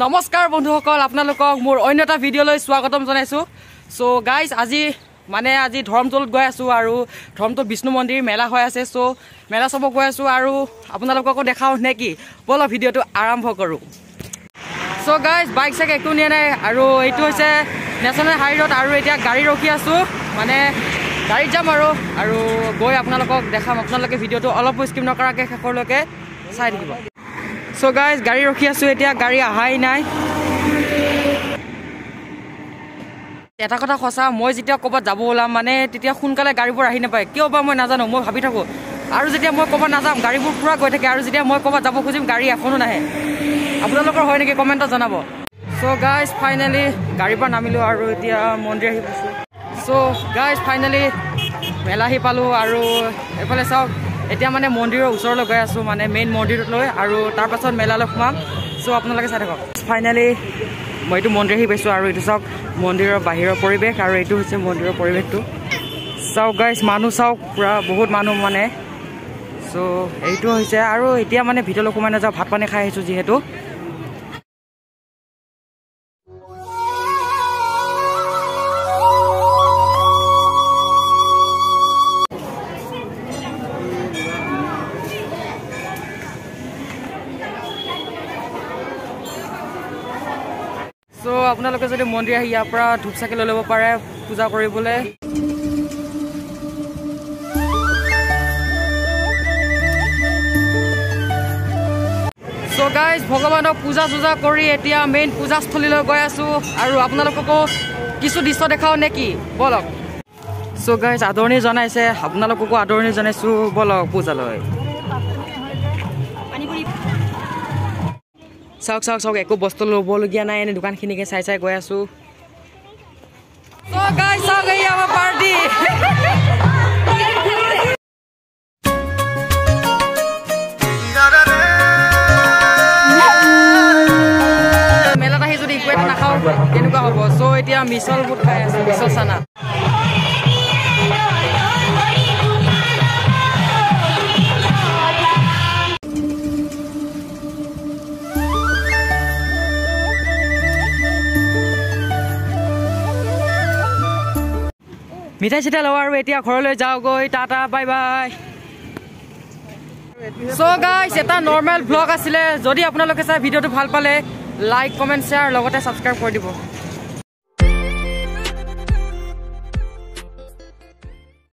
নমস্কাৰ বন্ধুসকল, আপোনালোকক মোৰ অন্য এটা ভিডিঅ'লৈ স্বাগতম জনাইছোঁ। চ' গাইজ আজি ধৰ্মতোলত গৈ আছোঁ আৰু ধৰ্মতোল বিষ্ণু মন্দিৰ মেলা হৈ আছে। চ' মেলা চাব গৈ আছোঁ আৰু আপোনালোককো দেখাওঁ নে কি? ব'লক ভিডিঅ'টো আৰম্ভ কৰোঁ। চ' গাইজ বাইক চাইক একো নিয়া নাই আৰু এইটো হৈছে নেশ্যনেল হাইৱেত আৰু এতিয়া গাড়ী ৰখি আছোঁ, মানে গাড়ীত যাম আৰু গৈ আপোনালোকক দেখাম। আপোনালোকে ভিডিঅ'টো অলপ স্কিপ নকৰাকৈ শেষলৈকে চাই থাকিব। চ' গাইজ গাড়ী ৰখি আছোঁ, এতিয়া গাড়ী অহাই নাই। এটা কথা সঁচা, মই যেতিয়া ক'ৰবাত যাব ওলাম মানে তেতিয়া সোনকালে গাড়ীবোৰ আহি নাপায়, কিয় বা মই নাজানো। মই ভাবি থাকোঁ আৰু যেতিয়া মই ক'ৰবাত নাযাম গাড়ীবোৰ পূৰা গৈ থাকে, আৰু যেতিয়া মই ক'ৰবাত যাব খুজিম গাড়ী এখনো নাহে। আপোনালোকৰ হয় নেকি? কমেণ্টত জনাব। চ' গাইজ ফাইনেলি গাড়ীৰ পৰা নামিলোঁ আৰু এতিয়া মন্দিৰ আহি পাইছোঁ। চ' গাইজ ফাইনেলি মেলা আহি পালোঁ আৰু এইফালে চাওক, এতিয়া মানে মন্দিৰৰ ওচৰলৈ গৈ আছোঁ, মানে মেইন মন্দিৰলৈ, আৰু তাৰপাছত মেলালৈ সোমাম। চ' আপোনালোকে চাই থাকক। ফাইনেলি মই এইটো মন্দিৰ আহি পাইছোঁ আৰু এইটো চাওক মন্দিৰৰ বাহিৰৰ পৰিৱেশ, আৰু এইটো হৈছে মন্দিৰৰ পৰিৱেশটো। চাওক গাইজ, মানুহ চাওক পূৰা বহুত মানুহ মানে। চ' এইটো হৈছে, আৰু এতিয়া মানে ভিতৰলৈ সোমাই নাযাওঁ, ভাত পানী খাই আহিছোঁ যিহেতু। চ' আপোনালোকে যদি মন্দিৰ আহি ইয়াৰ পৰা ধূপ চাকি লৈ ল'ব পাৰে পূজা কৰিবলৈ। চ' গাইজ ভগৱানক পূজা চূজা কৰি এতিয়া মেইন পূজাস্থলীলৈ গৈ আছোঁ আৰু আপোনালোককো কিছু দৃশ্য দেখাওঁ নে কি? ব'লক। চ' গাইজ আদৰণি জনাইছে, আপোনালোককো আদৰণি জনাইছোঁ, ব'লক পূজালৈ। চাওক চাওক চাওক, একো বস্তু ল'বলগীয়া নাই, এনেই দোকানখিনিকে চাই চাই গৈ আছোঁ। চাওক এই আমাৰ পাৰ্টি। মেলাত আহি যদি একো এটা নাখাওঁ কেনেকুৱা হ'ব? চ' এতিয়া মিছল বুট খাই আছোঁ, মিছল চানা। মিঠাই চিঠাই লওঁ আৰু এতিয়া ঘৰলৈ যাওঁগৈ। Tata, bye bye. So' guys এটা নৰ্মেল ভ্লগ আছিলে। যদি আপোনালোকে চাই ভিডিঅ'টো ভাল পালে লাইক কমেণ্ট শ্বেয়াৰ লগতে ছাবস্ক্ৰাইব কৰি দিব।